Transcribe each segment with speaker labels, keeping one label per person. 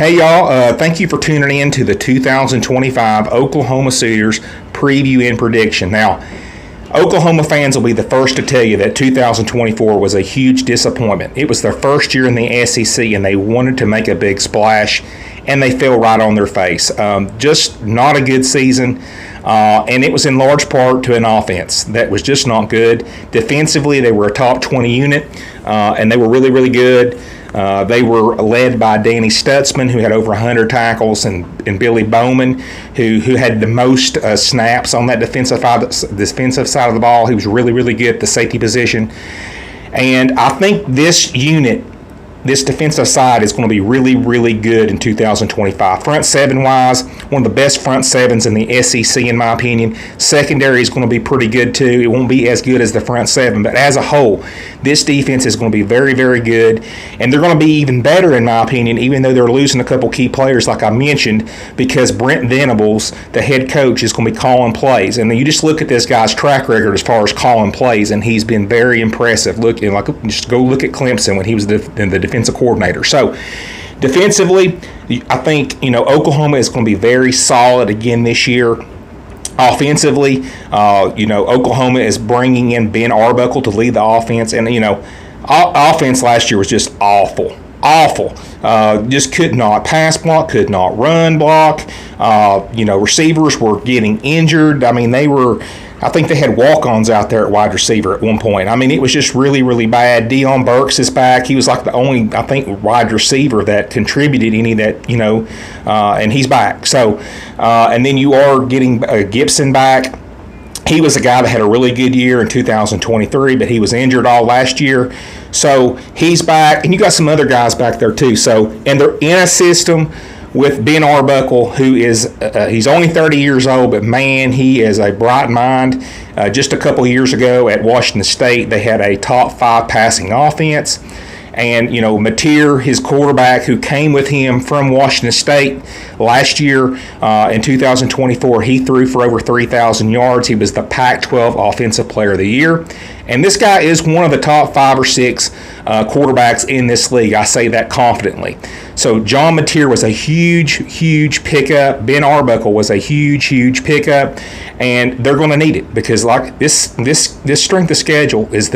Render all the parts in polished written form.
Speaker 1: Hey y'all, thank you for tuning in to the 2025 Oklahoma Sooners preview and prediction. Now, Oklahoma fans will be the first to tell you that 2024 was a huge disappointment. It was their first year in the SEC and they wanted to make a big splash and they fell right on their face. Just not a good season. And it was in large part to an offense that was just not good. Defensively, they were a top 20 unit, and they were really, really good. They were led by Danny Stutzman, who had over 100 tackles, and Billy Bowman, who had the most snaps on that defensive side of the ball. He was really, really good at the safety position. And I think this unit, this defensive side, is going to be really, really good in 2025. Front seven-wise, one of the best front sevens in the SEC, in my opinion. Secondary is going to be pretty good, too. It won't be as good as the front seven, but as a whole, this defense is going to be very, very good, and they're going to be even better, in my opinion, even though they're losing a couple key players, like I mentioned, because Brent Venables, the head coach, is going to be calling plays. And then you just look at this guy's track record as far as calling plays, and he's been very impressive. Just go look at Clemson when he was the defensive coordinator. So defensively, I think Oklahoma is going to be very solid again this year. Offensively, Oklahoma is bringing in Ben Arbuckle to lead the offense, and offense last year was just awful. Just could not pass block, could not run block. Receivers were getting injured. I think they had walk-ons out there at wide receiver at one point. It was just really, really bad. Deion Burks is back. He was like the only, I think, wide receiver that contributed any that, and he's back. So, and then you are getting Gibson back. He was a guy that had a really good year in 2023, but he was injured all last year. So he's back, and you got some other guys back there too. So, and they're in a system with Ben Arbuckle, who is he's only 30 years old, but man, he is a bright mind. Just a couple years ago at Washington State, they had a top 5 passing offense. And, Mateer, his quarterback, who came with him from Washington State last year in 2024, he threw for over 3,000 yards. He was the Pac-12 Offensive Player of the Year. And this guy is one of the top 5 or 6 quarterbacks in this league. I say that confidently. So John Mateer was a huge, huge pickup. Ben Arbuckle was a huge, huge pickup, and they're going to need it because like this strength of schedule is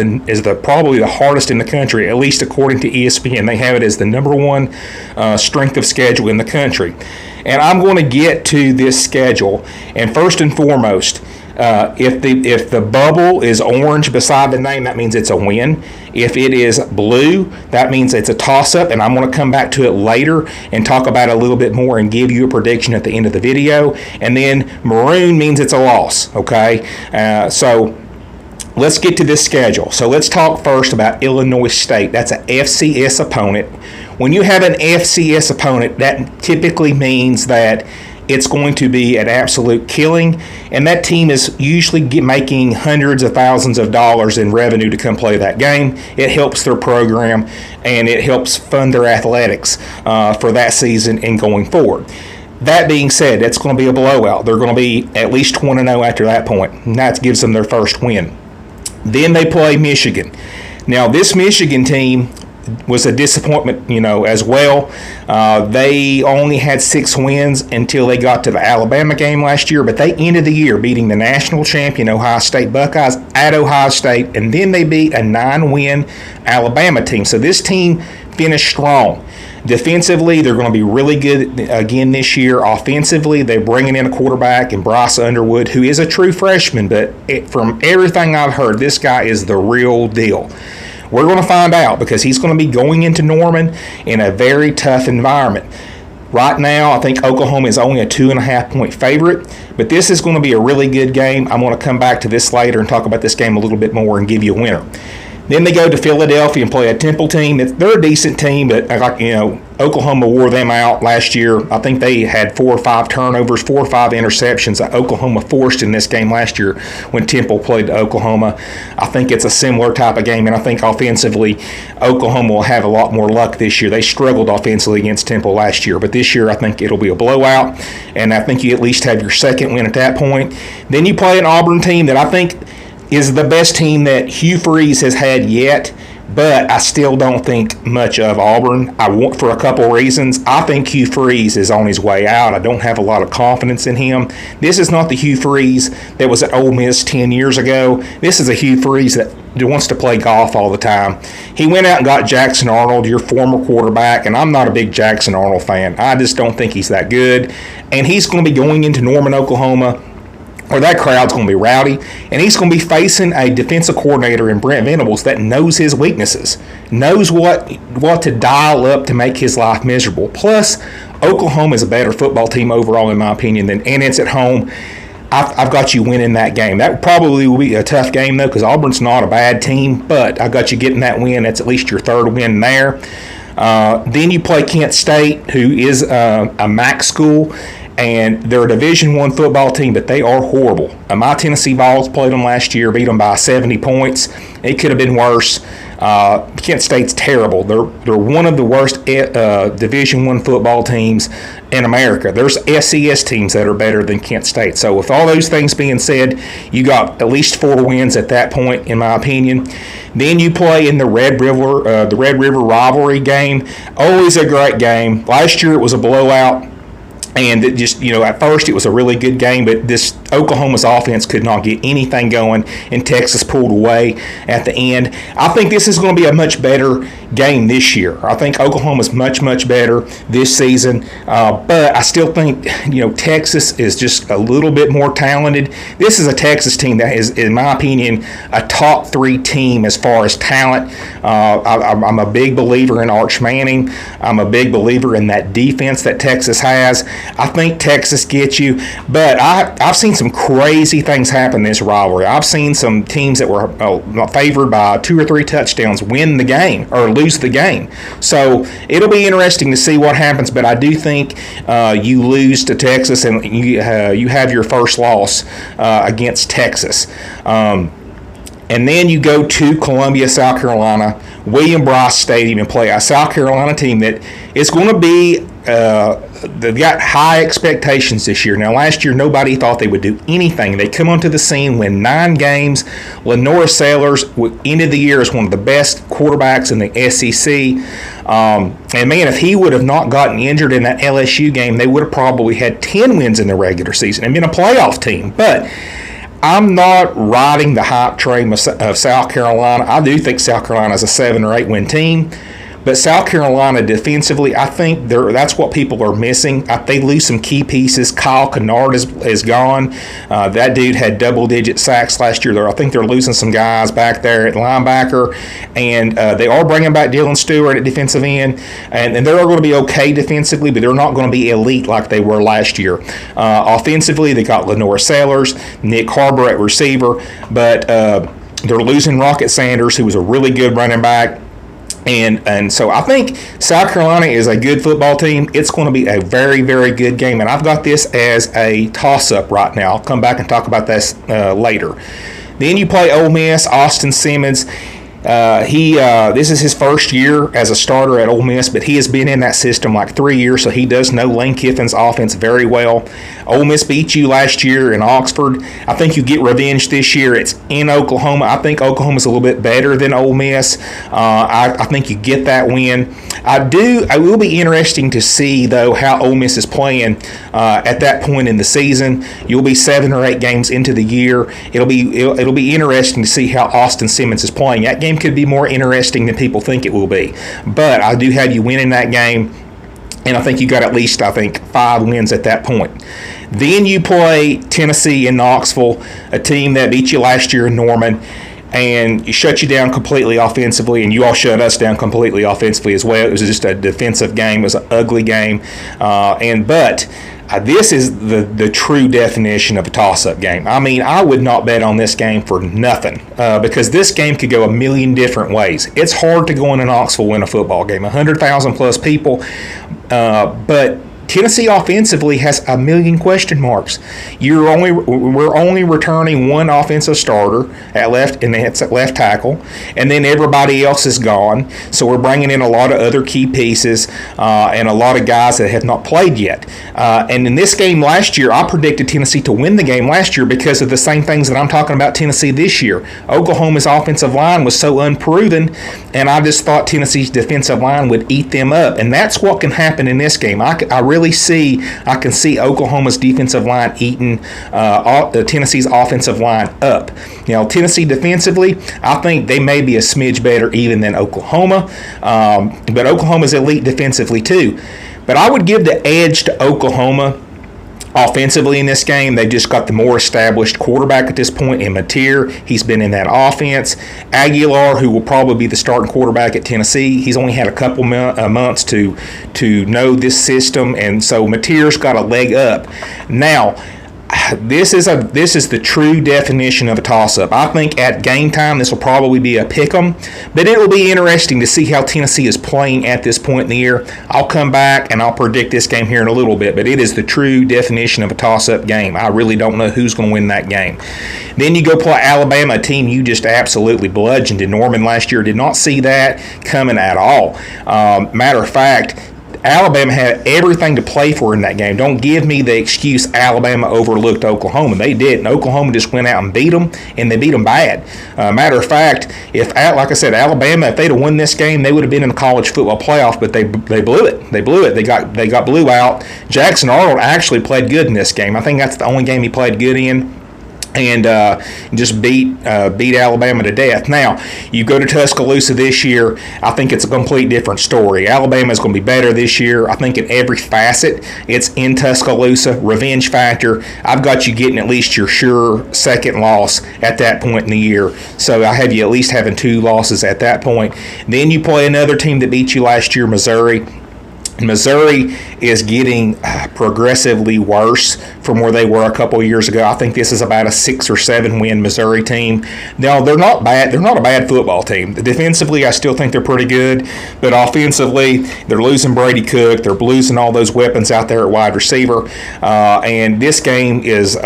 Speaker 1: probably the hardest in the country, at least according to ESPN. They have it as the number 1 strength of schedule in the country. And I'm going to get to this schedule, and first and foremost, if the bubble is orange beside the name, that means it's a win. If it is blue, that means it's a toss-up, and I'm going to come back to it later and talk about it a little bit more and give you a prediction at the end of the video. And then maroon means it's a loss, okay? So let's get to this schedule. So let's talk first about Illinois State. That's an FCS opponent. When you have an FCS opponent, that typically means that it's going to be an absolute killing, and that team is usually making hundreds of thousands of dollars in revenue to come play that game. It helps their program, and it helps fund their athletics for that season and going forward. That being said, it's going to be a blowout. They're going to be at least 1-0 after that point, and that gives them their first win. Then they play Michigan. Now, this Michigan team was a disappointment, as well. They only had 6 wins until they got to the Alabama game last year, but they ended the year beating the national champion Ohio State Buckeyes at Ohio State, and then they beat a 9-win Alabama team. So this team finished strong. Defensively, they're going to be really good again this year. Offensively, they're bringing in a quarterback in Bryce Underwood, who is a true freshman, but from everything I've heard, this guy is the real deal. We're going to find out because he's going to be going into Norman in a very tough environment. Right now, I think Oklahoma is only a 2.5-point favorite, but this is going to be a really good game. I'm going to come back to this later and talk about this game a little bit more and give you a winner. Then they go to Philadelphia and play a Temple team. They're a decent team, but Oklahoma wore them out last year. I think they had 4 or 5 turnovers, 4 or 5 interceptions that Oklahoma forced in this game last year when Temple played Oklahoma. I think it's a similar type of game, and I think offensively Oklahoma will have a lot more luck this year. They struggled offensively against Temple last year, but this year I think it'll be a blowout, and I think you at least have your second win at that point. Then you play an Auburn team that I think is the best team that Hugh Freeze has had yet. but I still don't think much of Auburn. I want for a couple reasons. I think Hugh Freeze is on his way out. I don't have a lot of confidence in him. This is not the Hugh Freeze that was at Ole Miss 10 years ago. This is a Hugh Freeze that wants to play golf all the time. He went out and got Jackson Arnold, your former quarterback, and I'm not a big Jackson Arnold fan. I just don't think he's that good. And he's going to be going into Norman, Oklahoma, or that crowd's going to be rowdy, and he's going to be facing a defensive coordinator in Brent Venables that knows his weaknesses, knows what to dial up to make his life miserable. Plus, Oklahoma is a better football team overall, in my opinion, and it's at home. I've got you winning that game. That probably will be a tough game, though, because Auburn's not a bad team, but I got you getting that win. That's at least your third win there. Then you play Kent State, who is a MAC school, and they're a Division I football team, but they are horrible. My Tennessee Vols played them last year, beat them by 70 points. It could have been worse. Kent State's terrible. They're one of the worst Division I football teams in America. There's SCS teams that are better than Kent State. So with all those things being said, you got at least 4 wins at that point, in my opinion. Then you play in the Red River rivalry game. Always a great game. Last year it was a blowout. And it just, at first it was a really good game, but this Oklahoma's offense could not get anything going, and Texas pulled away at the end. I think this is going to be a much better game this year. I think Oklahoma's much, much better this season, but I still think, Texas is just a little bit more talented. This is a Texas team that is, in my opinion, a top 3 team as far as talent. I'm a big believer in Arch Manning. I'm a big believer in that defense that Texas has. I think Texas gets you, but I've seen some crazy things happen in this rivalry. I've seen some teams that were favored by 2 or 3 touchdowns win the game or lose the game. So it'll be interesting to see what happens, but I do think you lose to Texas and you have your first loss against Texas. And then you go to Columbia, South Carolina, William Bryce Stadium, and play a South Carolina team that is going to be they've got high expectations this year. Now, last year, nobody thought they would do anything. They come onto the scene, win 9 games. Lenora Sailors ended the year as one of the best quarterbacks in the SEC. And, man, if he would have not gotten injured in that LSU game, they would have probably had 10 wins in the regular season and been a playoff team. But I'm not riding the hype train of South Carolina. I do think South Carolina is a 7 or 8 win team. But South Carolina defensively, I think that's what people are missing. They lose some key pieces. Kyle Kennard is gone. That dude had double-digit sacks last year. I think they're losing some guys back there at linebacker. And they are bringing back Dylan Stewart at defensive end. And they're going to be okay defensively, but they're not going to be elite like they were last year. Offensively, they got Lenora Sailors, Nick Harbor at receiver. But they're losing Rocket Sanders, who was a really good running back. And so I think South Carolina is a good football team. It's going to be a very, very good game. And I've got this as a toss-up right now. I'll come back and talk about this later. Then you play Ole Miss, Austin Simmons. This is his first year as a starter at Ole Miss, but he has been in that system like 3 years, so he does know Lane Kiffin's offense very well. Ole Miss beat you last year in Oxford. I think you get revenge this year. It's in Oklahoma. I think Oklahoma's a little bit better than Ole Miss. I think you get that win. It will be interesting to see, though, how Ole Miss is playing at that point in the season. You'll be 7 or 8 games into the year. It'll be interesting to see how Austin Simmons is playing. That game could be more interesting than people think it will be. But I do have you winning that game, and I think you got at least, 5 wins at that point. Then you play Tennessee in Knoxville, a team that beat you last year in Norman, and shut you down completely offensively, and you all shut us down completely offensively as well. It was just a defensive game. It was an ugly game. But this is the true definition of a toss-up game. I mean, I would not bet on this game for nothing because this game could go a million different ways. It's hard to go into Knoxville and win a football game. 100,000 plus people. But Tennessee offensively has a million question marks. We're only returning one offensive starter at left, and it's at left tackle, and then everybody else is gone. So we're bringing in a lot of other key pieces and a lot of guys that have not played yet. And in this game last year, I predicted Tennessee to win the game last year because of the same things that I'm talking about Tennessee this year. Oklahoma's offensive line was so unproven, and I just thought Tennessee's defensive line would eat them up, and that's what can happen in this game. I can see Oklahoma's defensive line eating Tennessee's offensive line up. Tennessee defensively, I think they may be a smidge better even than Oklahoma, but Oklahoma's elite defensively too. But I would give the edge to Oklahoma offensively in this game. They just got the more established quarterback at this point in Mateer. He's been in that offense. Aguilar, who will probably be the starting quarterback at Tennessee, he's only had a couple months to know this system, and so Mateer's got a leg up. Now, this is the true definition of a toss-up. I think at game time this will probably be a pick-em, but it will be interesting to see how Tennessee is playing at this point in the year. I'll come back and I'll predict this game here in a little bit, but it is the true definition of a toss-up game. I really don't know who's going to win that game. Then you go play Alabama, a team you just absolutely bludgeoned in Norman last year. Did not see that coming at all. Matter of fact, Alabama had everything to play for in that game. Don't give me the excuse Alabama overlooked Oklahoma. They didn't. Oklahoma just went out and beat them, and they beat them bad. Matter of fact, like I said, Alabama, if they'd have won this game, they would have been in the college football playoff, but they blew it. They blew it. They got blew out. Jackson Arnold actually played good in this game. I think that's the only game he played good in. And just beat Alabama to death. Now, you go to Tuscaloosa this year, I think it's a complete different story. Alabama is going to be better this year. I think in every facet, it's in Tuscaloosa. Revenge factor. I've got you getting at least your sure second loss at that point in the year. So I have you at least having 2 losses at that point. Then you play another team that beat you last year, Missouri. Missouri is getting progressively worse from where they were a couple of years ago. I think this is about a 6 or 7 win Missouri team. Now, they're not bad. They're not a bad football team. Defensively, I still think they're pretty good, but offensively, they're losing Brady Cook. They're losing all those weapons out there at wide receiver. And this game is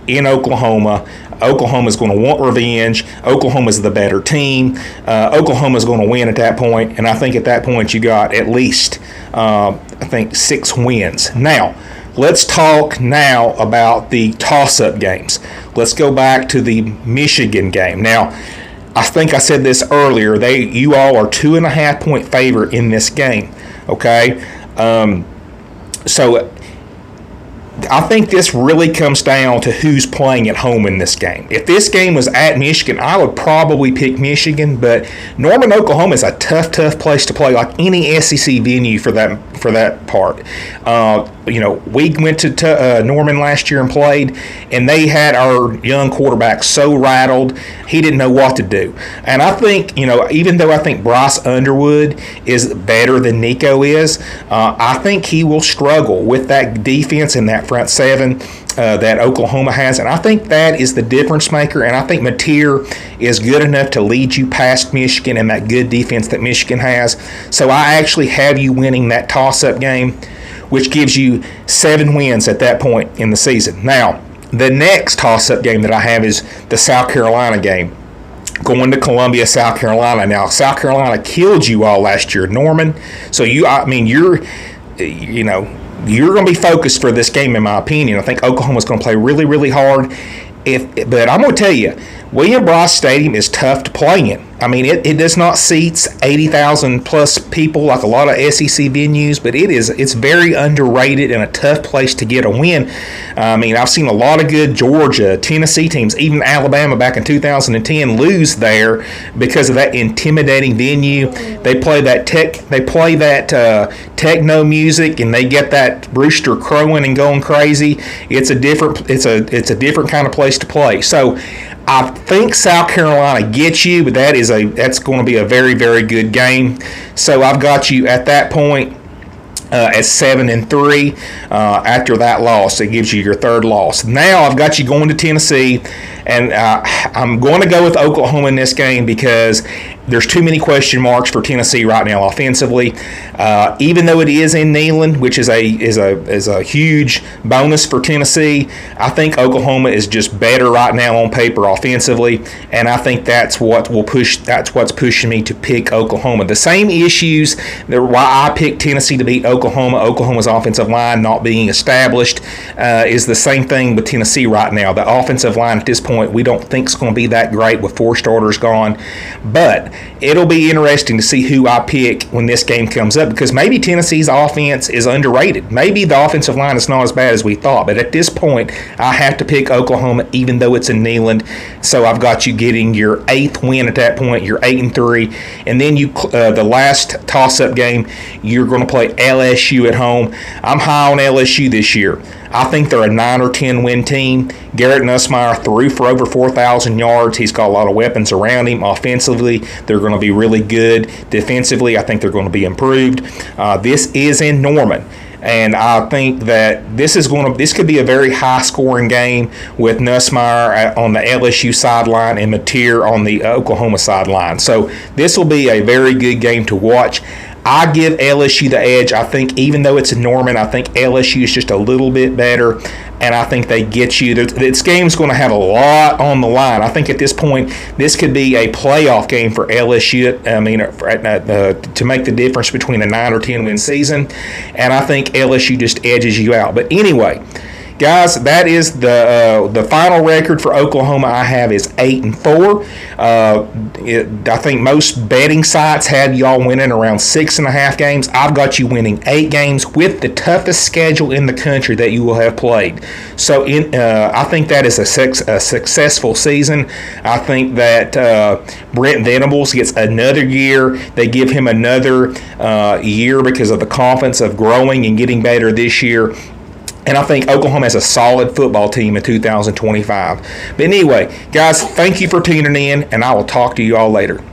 Speaker 1: in Oklahoma. Oklahoma is going to want revenge. Oklahoma is the better team. Oklahoma is going to win at that point, and I think at that point you got at least, 6 wins. Now, let's talk now about the toss-up games. Let's go back to the Michigan game. Now, I think I said this earlier. You all are 2.5 point favorite in this game. Okay, so I think this really comes down to who's playing at home in this game. If this game was at Michigan, I would probably pick Michigan, but Norman, Oklahoma is a tough place to play, like any SEC venue for that part. We went to Norman last year and played, and they had our young quarterback so rattled, he didn't know what to do. And I think, even though I think Bryce Underwood is better than Nico is, I think he will struggle with that defense and that front seven that Oklahoma has, and I think that is the difference maker, and I think Mateer is good enough to lead you past Michigan and that good defense that Michigan has. So I actually have you winning that toss-up game, which gives you 7 wins at that point in the season. Now, the next toss-up game that I have is the South Carolina game, going to Columbia, South Carolina. Now, South Carolina killed you all last year, Norman, so you're going to be focused for this game, in my opinion. I think Oklahoma's going to play really, really hard. But I'm going to tell you, William Brice Stadium is tough to play in. I mean, it does not seat 80,000 plus people like a lot of SEC venues, but it's very underrated and a tough place to get a win. I mean, I've seen a lot of good Georgia, Tennessee teams, even Alabama back in 2010 lose there because of that intimidating venue. They play that techno music, and they get that rooster crowing and going crazy. It's a different kind of place to play. So I think South Carolina gets you, but that's going to be a very, very good game. So I've got you at that point at 7-3 after that loss. It gives you your 3rd loss. Now I've got you going to Tennessee, and I'm going to go with Oklahoma in this game because There's too many question marks for Tennessee right now offensively. Even though it is in Neyland, which is a huge bonus for Tennessee, I think Oklahoma is just better right now on paper offensively, and I think that's what's pushing me to pick Oklahoma. The same issues that why I picked Tennessee to beat Oklahoma's offensive line not being established, is the same thing with Tennessee right now. The offensive line at this point we don't think is going to be that great with 4 starters gone, but it'll be interesting to see who I pick when this game comes up, because maybe Tennessee's offense is underrated. Maybe the offensive line is not as bad as we thought, but at this point, I have to pick Oklahoma even though it's in Neyland. So I've got you getting your 8th win at that point. You're 8-3, and then the last toss-up game, you're going to play LSU at home. I'm high on LSU this year. I think they're a 9 or 10 win team. Garrett Nussmeier threw for over 4,000 yards. He's got a lot of weapons around him. Offensively, they're going to be really good. Defensively, I think they're going to be improved. This is in Norman, and I think that this could be a very high-scoring game with Nussmeier on the LSU sideline and Mateer on the Oklahoma sideline. So this will be a very good game to watch. I give LSU the edge. I think even though it's in Norman, I think LSU is just a little bit better, and I think they get you. This game's going to have a lot on the line. I think at this point, this could be a playoff game for LSU. I mean, to make the difference between a 9 or 10 win season, and I think LSU just edges you out. But anyway, guys, that is the final record for Oklahoma. I have is 8-4. I think most betting sites have y'all winning around 6.5 games. I've got you winning 8 games with the toughest schedule in the country that you will have played. So I think that is a successful season. I think that Brent Venables gets another year. They give him another year because of the confidence of growing and getting better this year. And I think Oklahoma has a solid football team in 2025. But anyway, guys, thank you for tuning in, and I will talk to you all later.